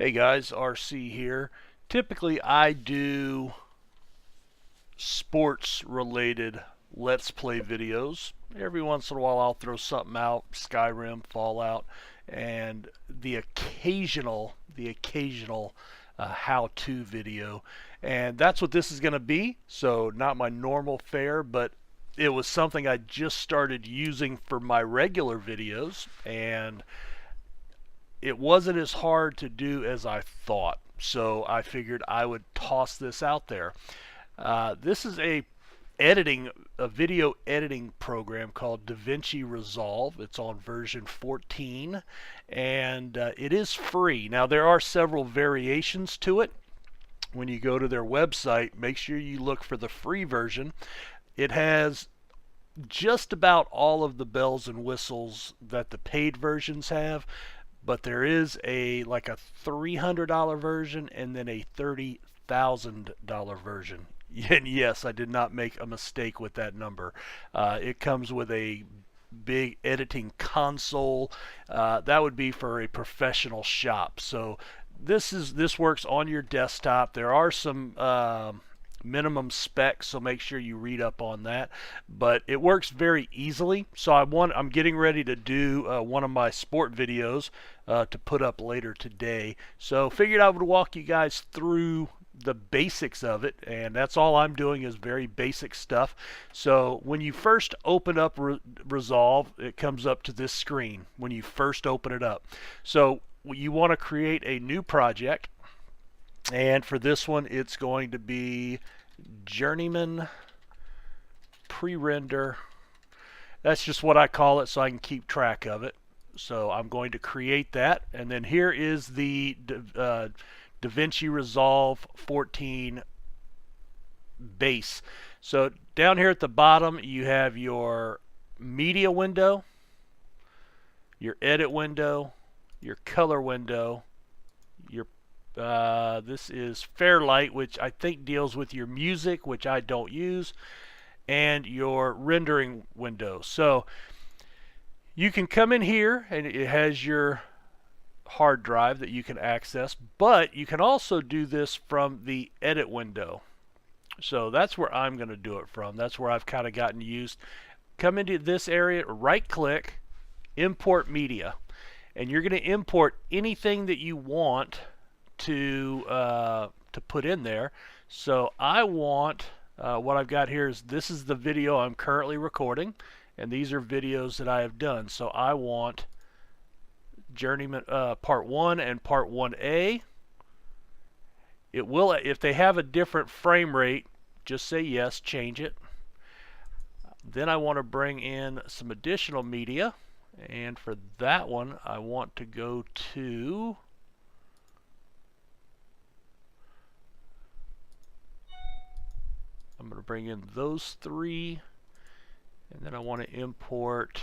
Hey guys, RC here. Typically I do sports related Let's Play videos. Every once in a while I'll throw something out, Skyrim, Fallout, and the occasional how-to video. And that's what this is going to be. So not my normal fare, but it was something I just started using for my regular videos, and it wasn't as hard to do as I thought. So I figured I would toss this out there. This is a video editing program called Davinci Resolve. It's on version 14, and it is free. Now there are several variations to it. When you go to their website, make sure you look for the free version. It has just about all of the bells and whistles that the paid versions have, but there is like a $300 version and then a $30,000 version. And yes, I did not make a mistake with that number. It comes with a big editing console. That would be for a professional shop. So this works on your desktop. There are some minimum specs, so make sure you read up on that, but it works very easily. So I'm getting ready to do one of my sport videos to put up later today, so figured I would walk you guys through the basics of it, and that's all I'm doing is very basic stuff. So when you first open up Resolve, it comes up to this screen when you first open it up. So you want to create a new project, and for this one it's going to be Journeyman Pre-Render. That's just what I call it so I can keep track of it. So I'm going to create that, and then here is the Davinci Resolve 14 base. So down here at the bottom you have your media window, your edit window, your color window, your this is Fairlight, which I think deals with your music, which I don't use, and your rendering window. So you can come in here and it has your hard drive that you can access, but you can also do this from the edit window. So that's where I'm going to do it from. That's where I've kind of gotten used. Come into this area, right click, import media, and you're going to import anything that you want to put in there. So I want what I've got here is this is the video I'm currently recording, and these are videos that I have done. So I want Journeyman Part 1 and Part 1A. It will, if they have a different frame rate, just say yes, change it. Then I want to bring in some additional media, and for that one I want to go to I'm going to bring in those three, and then I want to import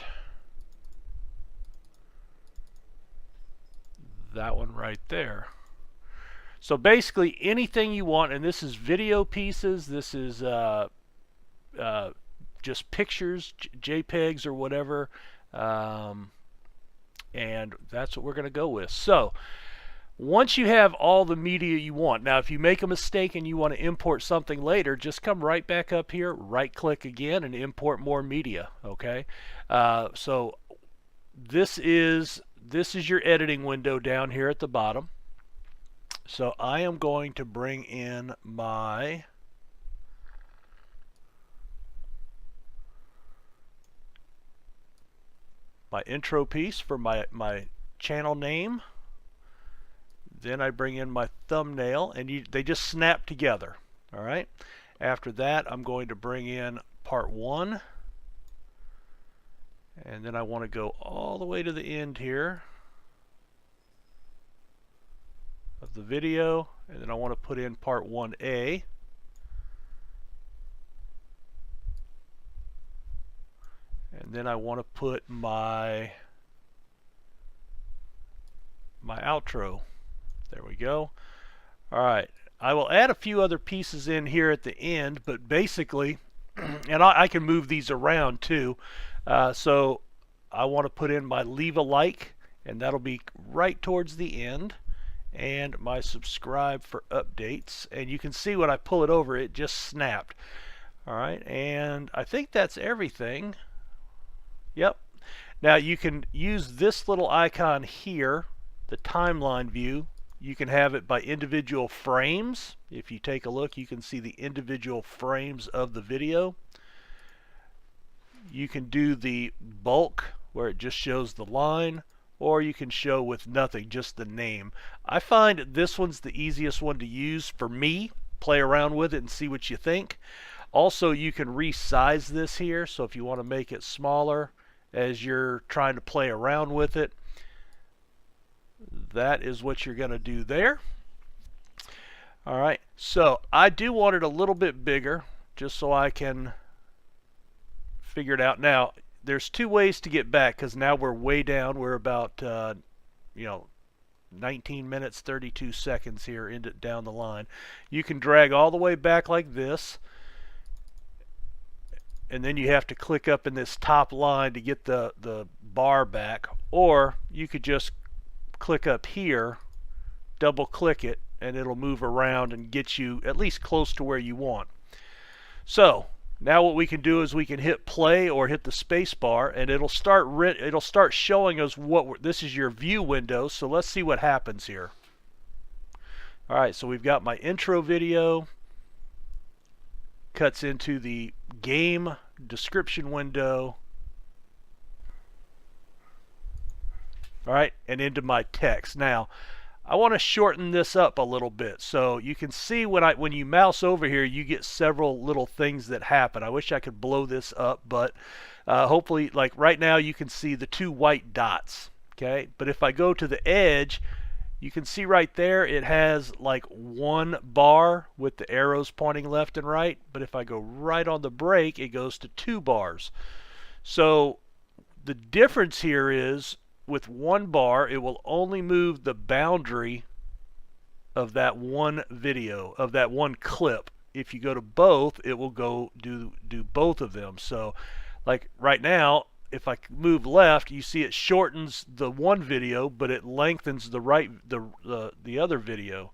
that one right there. So basically anything you want, and this is video pieces, this is just pictures, JPEGs or whatever, and that's what we're going to go with. So once you have all the media you want, now if you make a mistake and you want to import something later, just come right back up here, right click again, and import more media. Okay, so this is your editing window down here at the bottom. So I am going to bring in my intro piece for my channel name. Then I bring in my thumbnail, and they just snap together. All right. After that, I'm going to bring in Part 1, and then I want to go all the way to the end here of the video, and then I want to put in Part 1A. And then I want to put my outro. There we go. All right. I will add a few other pieces in here at the end, but basically, and I can move these around too. So I want to put in my leave a like, and that'll be right towards the end. and my subscribe for updates. And you can see when I pull it over, it just snapped. Alright, and I think that's everything. Yep. Now you can use this little icon here, the timeline view. You can have it by individual frames. If you take a look, you can see the individual frames of the video. You can do the bulk, where it just shows the line, or you can show with nothing, just the name. I find this one's the easiest one to use for me. Play around with it and see what you think. Also, you can resize this here, so if you want to make it smaller as you're trying to play around with it, that is what you're going to do there. Alright, so I do want it a little bit bigger, just so I can figure it out. Now, there's two ways to get back, because now we're way down. We're about, 19 minutes, 32 seconds here down the line. You can drag all the way back like this, and then you have to click up in this top line to get the bar back, or you could just click up here, double click it, and it'll move around and get you at least close to where you want. So now what we can do is we can hit play or hit the space bar, and it'll start showing us this is your view window. So let's see what happens here. Alright, so we've got my intro video, cuts into the game description window, alright, and into my text. Now I want to shorten this up a little bit, so you can see when you mouse over here, you get several little things that happen. I wish I could blow this up, but hopefully, like right now, you can see the two white dots. Okay, but if I go to the edge, you can see right there it has like one bar with the arrows pointing left and right. But if I go right on the break, it goes to two bars. So the difference here is, with one bar, it will only move the boundary of that one video, of that one clip. If you go to both, it will go do both of them. So like right now, if I move left, you see it shortens the one video, but it lengthens the other video.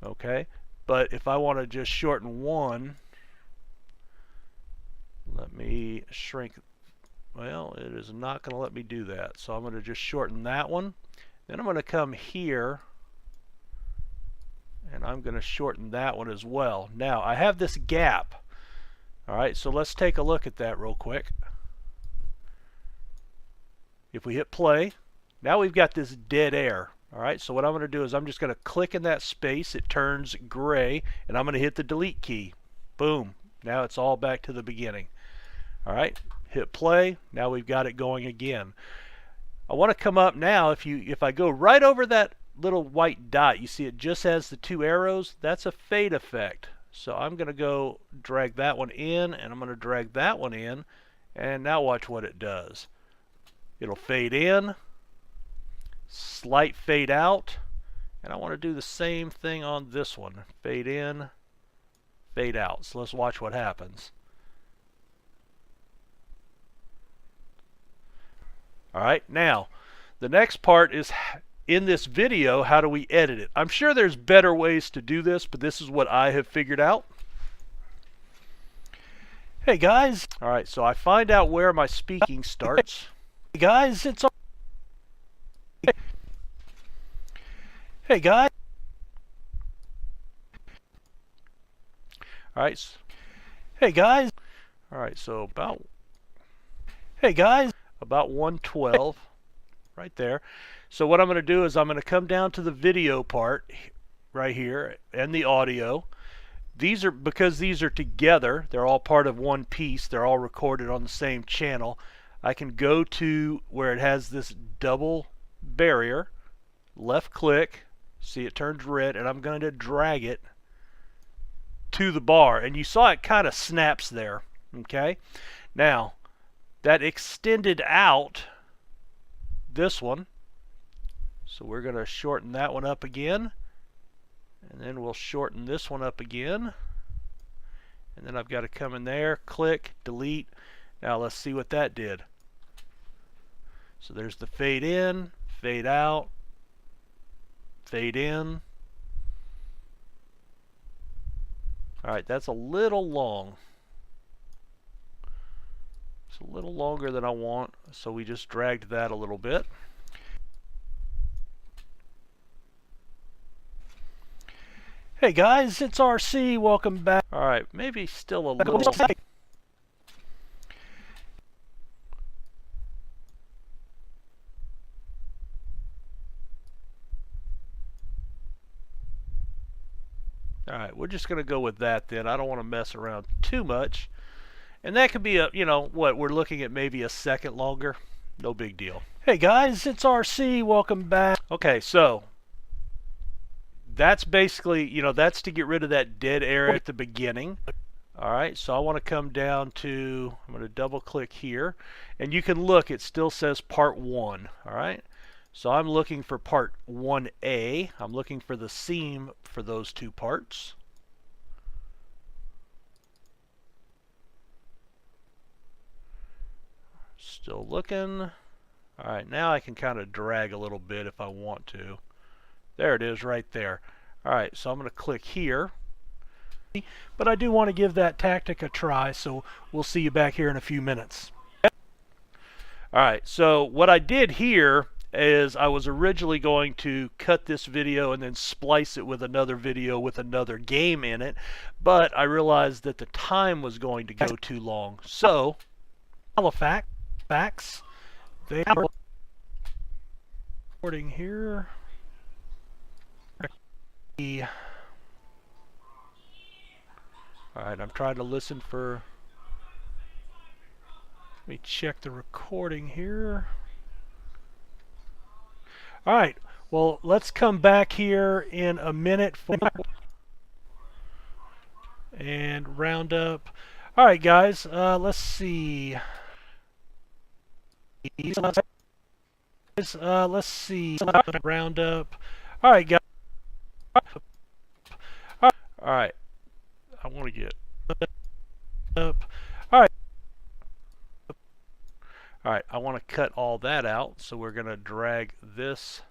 Okay, but if I want to just shorten one, let me shrink. Well, it is not going to let me do that, so I'm going to just shorten that one. Then I'm going to come here, and I'm going to shorten that one as well. Now, I have this gap. Alright, so let's take a look at that real quick. If we hit play, now we've got this dead air. Alright, so what I'm going to do is I'm just going to click in that space. It turns gray, and I'm going to hit the delete key. Boom. Now it's all back to the beginning. Alright. Hit play. Now we've got it going again. I want to come up now. If I go right over that little white dot, you see it just has the two arrows. That's a fade effect. So I'm going to go drag that one in, and I'm going to drag that one in, and now watch what it does. It'll fade in, slight fade out, and I want to do the same thing on this one. Fade in, fade out. So let's watch what happens. Alright, now the next part is, in this video, how do we edit it? I'm sure there's better ways to do this, but this is what I have figured out. Hey guys, alright, so I find out where my speaking starts. Hey guys, it's Hey guys. Alright. Hey guys. Alright, so Hey guys. About 112 right there. So what I'm going to do is I'm going to come down to the video part right here and the audio. Because these are together, they're all part of one piece, they're all recorded on the same channel. I can go to where it has this double barrier, left click, see it turns red, and I'm going to drag it to the bar, and you saw it kind of snaps there. Okay, now that extended out this one, so we're going to shorten that one up again, and then we'll shorten this one up again, and then I've got to come in there, click, delete. Now let's see what that did. So there's the fade in, fade out, Fade in. Alright, that's a little long. It's a little longer than I want, so we just dragged that a little bit. Hey guys, it's RC, welcome back. Alright, maybe still a little... Alright, we're just going to go with that then. I don't want to mess around too much. And that could be a, you know, what, we're looking at maybe a second longer. No big deal. Hey guys, it's RC, welcome back. Okay, so that's basically, you know, that's to get rid of that dead air at the beginning. Alright, so I want to come down to, I'm going to double click here. And you can look, it still says part 1. Alright, so I'm looking for part 1A. I'm looking for the seam for those two parts. Still looking. Alright, now I can kind of drag a little bit if I want to. There it is right there. Alright, so I'm going to click here. But I do want to give that tactic a try, so we'll see you back here in a few minutes. Alright, so what I did here is I was originally going to cut this video and then splice it with another video with another game in it, but I realized that the time was going to go too long. So, Halifax, they are recording here. Alright, I'm trying to listen for... Let me check the recording here. Alright, well, let's come back here in a minute for... and round up. Alright, guys, let's see. Let's see. Round up. Alright, guys. Alright. I want to get up. Alright. Alright, I want to cut all that out, so we're going to drag this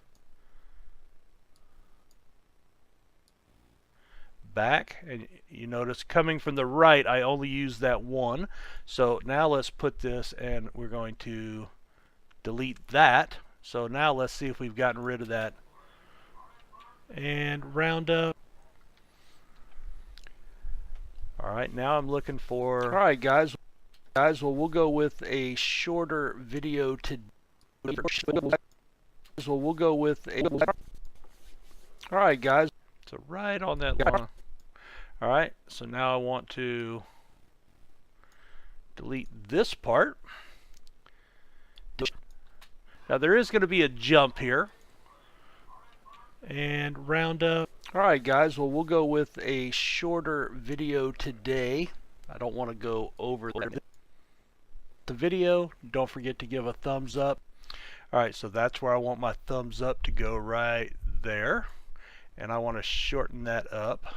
back. And you notice coming from the right, I only use that one. So now let's put this, and we're going to delete that. So now let's see if we've gotten rid of that. And round up. Alright, now I'm looking for... Alright, guys, well, we'll go with a shorter video today. Well, we'll go with a... Alright, guys, so right on that line. Alright, so now I want to delete this part. Now there is going to be a jump here. And round up. Alright, guys, well, we'll go with a shorter video today. I don't want to go over the video. Don't forget to give a thumbs up. Alright, so that's where I want my thumbs up to go, right there. And I want to shorten that up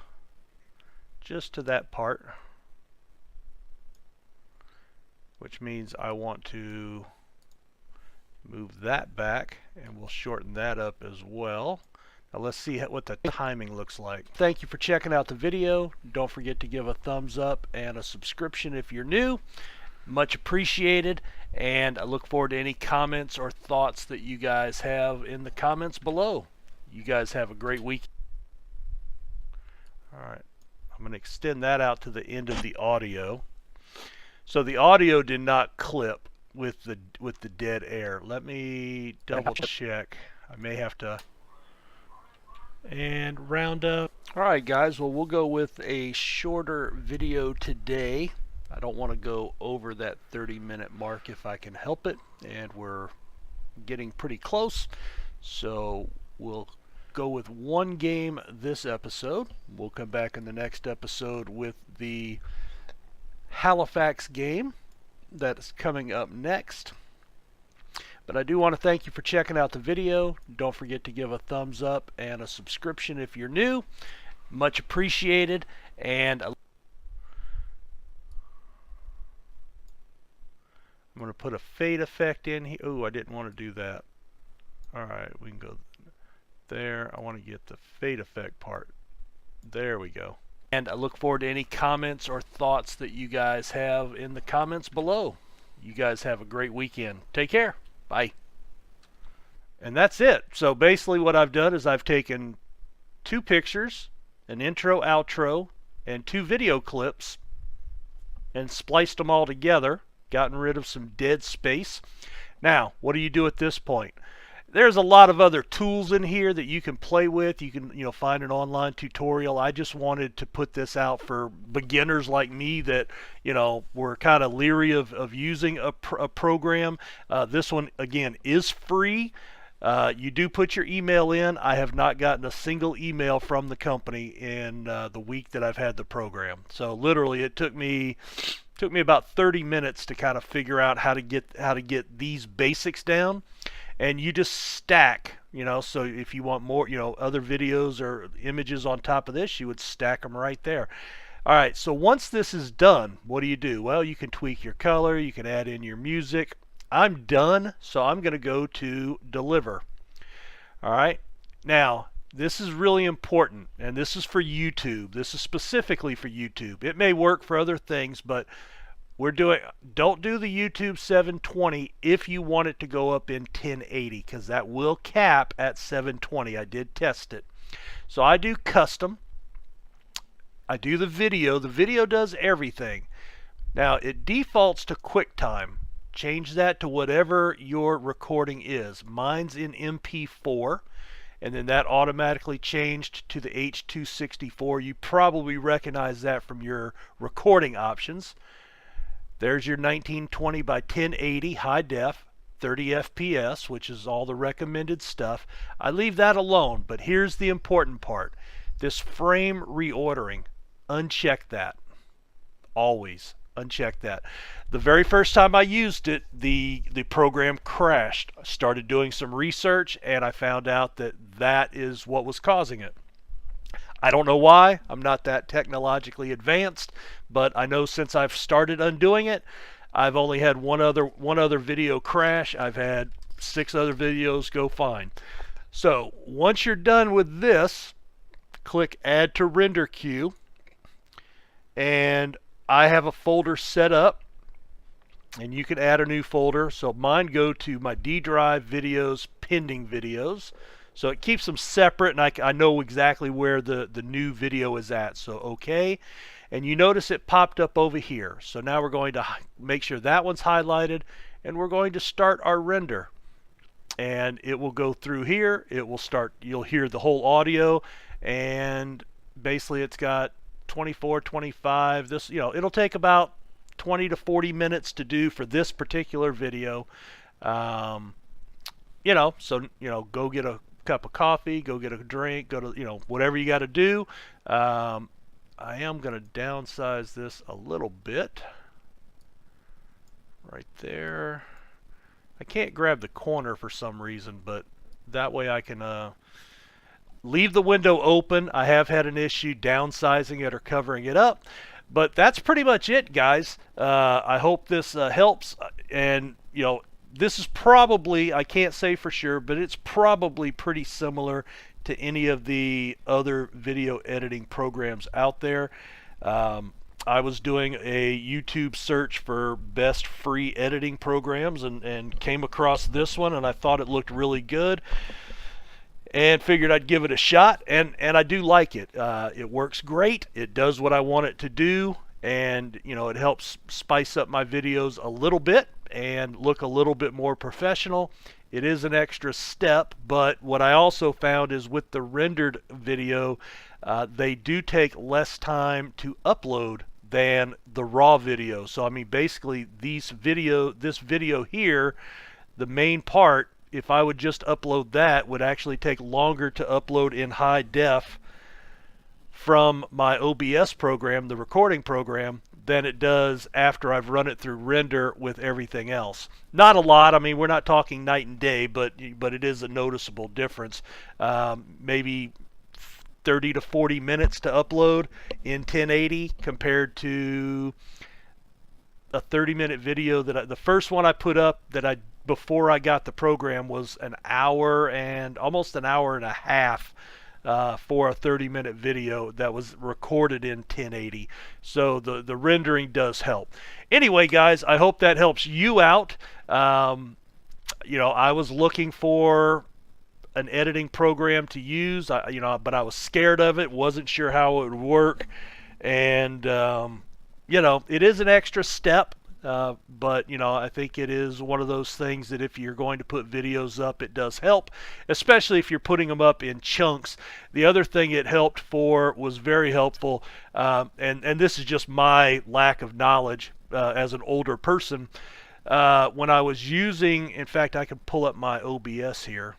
just to that part, which means I want to move that back, and we'll shorten that up as well. Now let's see what the timing looks like. Thank you for checking out the video. Don't forget to give a thumbs up and a subscription if you're new. Much appreciated, and I look forward to any comments or thoughts that you guys have in the comments below. You guys have a great week. Alright, I'm going to extend that out to the end of the audio. So the audio did not clip with the dead air. Let me double check. I may have to... And round up. Alright, guys, well, we'll go with a shorter video today. I don't want to go over that 30-minute mark if I can help it, and we're getting pretty close, so we'll go with one game this episode. We'll come back in the next episode with the Halifax game that's coming up next. But I do want to thank you for checking out the video. Don't forget to give a thumbs up and a subscription if you're new. Much appreciated. And I'm going to put a fade effect in here. Oh, I didn't want to do that. Alright, we can go there. I want to get the fade effect part. There we go. And I look forward to any comments or thoughts that you guys have in the comments below. You guys have a great weekend. Take care. Bye. And that's it. So basically what I've done is I've taken 2 pictures, an intro, outro, and 2 video clips and spliced them all together, gotten rid of some dead space. Now, what do you do at this point? There's a lot of other tools in here that you can play with. You can, find an online tutorial. I just wanted to put this out for beginners like me that, were kind of leery of using a program. This one, again, is free. You do put your email in. I have not gotten a single email from the company in the week that I've had the program. So literally, it took me about 30 minutes to kind of figure out how to get these basics down. And you just stack, so if you want more, other videos or images on top of this, you would stack them right there. All right, so once this is done, what do you do? Well, you can tweak your color, you can add in your music. I'm done, so I'm going to go to deliver. All right, now this is really important, and this is for YouTube. This is specifically for YouTube. It may work for other things, but don't do the YouTube 720 if you want it to go up in 1080, because that will cap at 720. I did test it. So I do custom. I do the video. The video does everything. Now it defaults to QuickTime. Change that to whatever your recording is. Mine's in MP4, and then that automatically changed to the H.264. You probably recognize that from your recording options. There's your 1920 by 1080 high def, 30 FPS, which is all the recommended stuff. I leave that alone, but here's the important part. This frame reordering, uncheck that. Always uncheck that. The very first time I used it, the program crashed. I started doing some research, and I found out that is what was causing it. I don't know why. I'm not that technologically advanced, but I know since I've started undoing it, I've only had one other video crash. I've had 6 other videos go fine. So once you're done with this, click Add to Render Queue, and I have a folder set up, and you can add a new folder. So mine go to my D drive videos, pending videos. So it keeps them separate, and I know exactly where the new video is at. So okay, and you notice it popped up over here. So now we're going to make sure that one's highlighted, and we're going to start our render. And it will go through here. It will start. You'll hear the whole audio, and basically it's got 24, 25. This, it'll take about 20 to 40 minutes to do for this particular video. So go get a cup of coffee, go get a drink, go to whatever you got to do. I am going to downsize this a little bit right there. I can't grab the corner for some reason, but that way I can leave the window open. I have had an issue downsizing it or covering it up, but that's pretty much it, guys. I hope this helps, and this is probably, I can't say for sure, but it's probably pretty similar to any of the other video editing programs out there. I was doing a YouTube search for best free editing programs and came across this one, and I thought it looked really good and figured I'd give it a shot, and I do like it. It works great. It does what I want it to do, and it helps spice up my videos a little bit and look a little bit more professional. It is an extra step, but what I also found is with the rendered video, they do take less time to upload than the raw video. So I mean, basically this video here, the main part, if I would just upload that, would actually take longer to upload in high def from my OBS program, the recording program, than it does after I've run it through render with everything else. Not a lot. I mean, we're not talking night and day, but it is a noticeable difference. Maybe 30 to 40 minutes to upload in 1080 compared to a 30-minute video that the first one I put up that I before I got the program was an hour and almost an hour and a half for a 30-minute video that was recorded in 1080. So the rendering does help. Anyway, guys, I hope that helps you out. You know, I was looking for an editing program to use, you know, but I was scared of it, wasn't sure how it would work, and you know, it is an extra step. But you know, I think it is one of those things that if you're going to put videos up, it does help, especially if you're putting them up in chunks. The other thing it helped for was very helpful, and this is just my lack of knowledge as an older person. When I was using, in fact, I can pull up my OBS here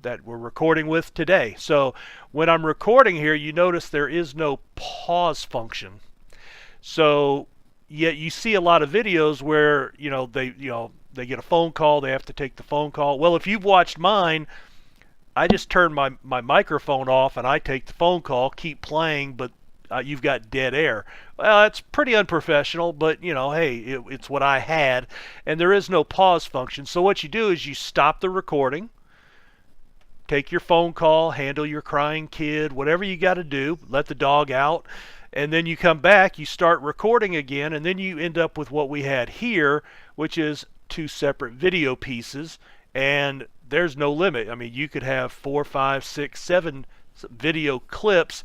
that we're recording with today. So when I'm recording here, you notice there is no pause function. So yet you see a lot of videos where they get a phone call, they have to take the phone call. Well, if you've watched mine, I just turn my microphone off and I take the phone call, keep playing, but you've got dead air. Well, it's pretty unprofessional, but you know, hey, it's what I had, and there is no pause function. So what you do is you stop the recording, take your phone call, handle your crying kid, whatever you got to do, let the dog out, and then you come back, you start recording again, and then you end up with what we had here, which is 2 separate video pieces, and there's no limit. I mean, you could have 4, 5, 6, 7 video clips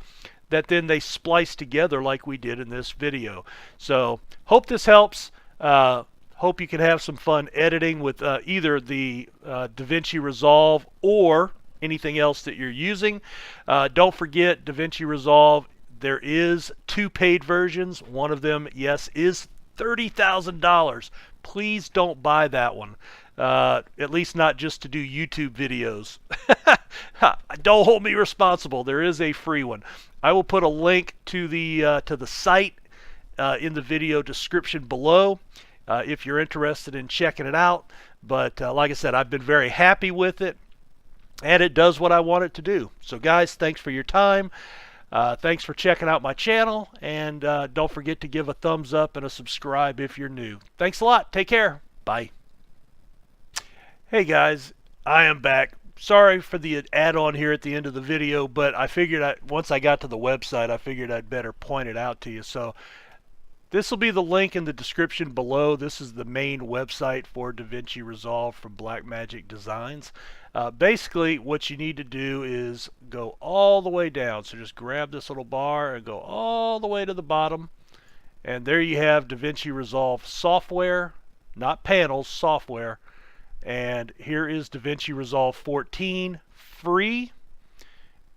that then they splice together like we did in this video. So hope this helps. Hope you can have some fun editing with either the Davinci Resolve or anything else that you're using. Don't forget Davinci Resolve. There is 2 paid versions. One of them, yes, is $30,000. Please don't buy that one. At least not just to do YouTube videos. Don't hold me responsible. There is a free one. I will put a link to the site in the video description below if you're interested in checking it out. But like I said, I've been very happy with it, and it does what I want it to do. So guys, thanks for your time. Thanks for checking out my channel, and don't forget to give a thumbs up and a subscribe if you're new. Thanks a lot. Take care. Bye. Hey guys, I am back. Sorry for the add-on here at the end of the video, but I figured once I got to the website, I figured I'd better point it out to you. So this will be the link in the description below. This is the main website for Davinci Resolve from Blackmagic Designs. Basically, what you need to do is go all the way down. So just grab this little bar and go all the way to the bottom. And there you have Davinci Resolve software, not panels, software. And here is Davinci Resolve 14 free.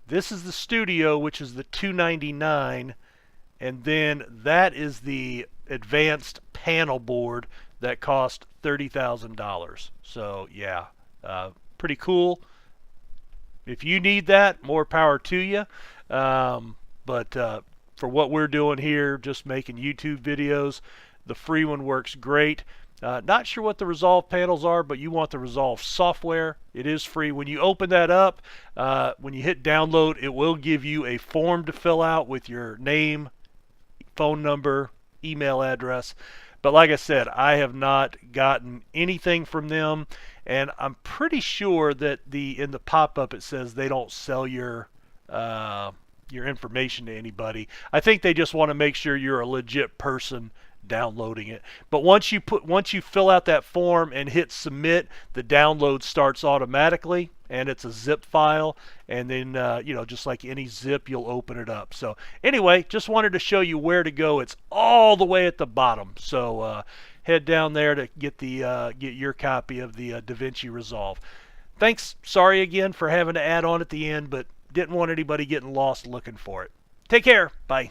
This is the Studio, which is the $299, and then that is the advanced panel board that cost $30,000. So yeah, pretty cool. If you need that, more power to you. But for what we're doing here, just making YouTube videos, the free one works great. Not sure what the Resolve panels are, but you want the Resolve software. It is free. When you open that up, when you hit download, it will give you a form to fill out with your name, phone number, email address. But like I said, I have not gotten anything from them, and I'm pretty sure that in the pop-up it says they don't sell your information to anybody. I think they just want to make sure you're a legit person downloading it. But once you fill out that form and hit submit, the download starts automatically, and it's a zip file, and then you know, just like any zip, you'll open it up. So anyway, just wanted to show you where to go. It's all the way at the bottom, so head down there to get your copy of the Davinci Resolve. Thanks. Sorry again for having to add on at the end, but didn't want anybody getting lost looking for it. Take care. Bye.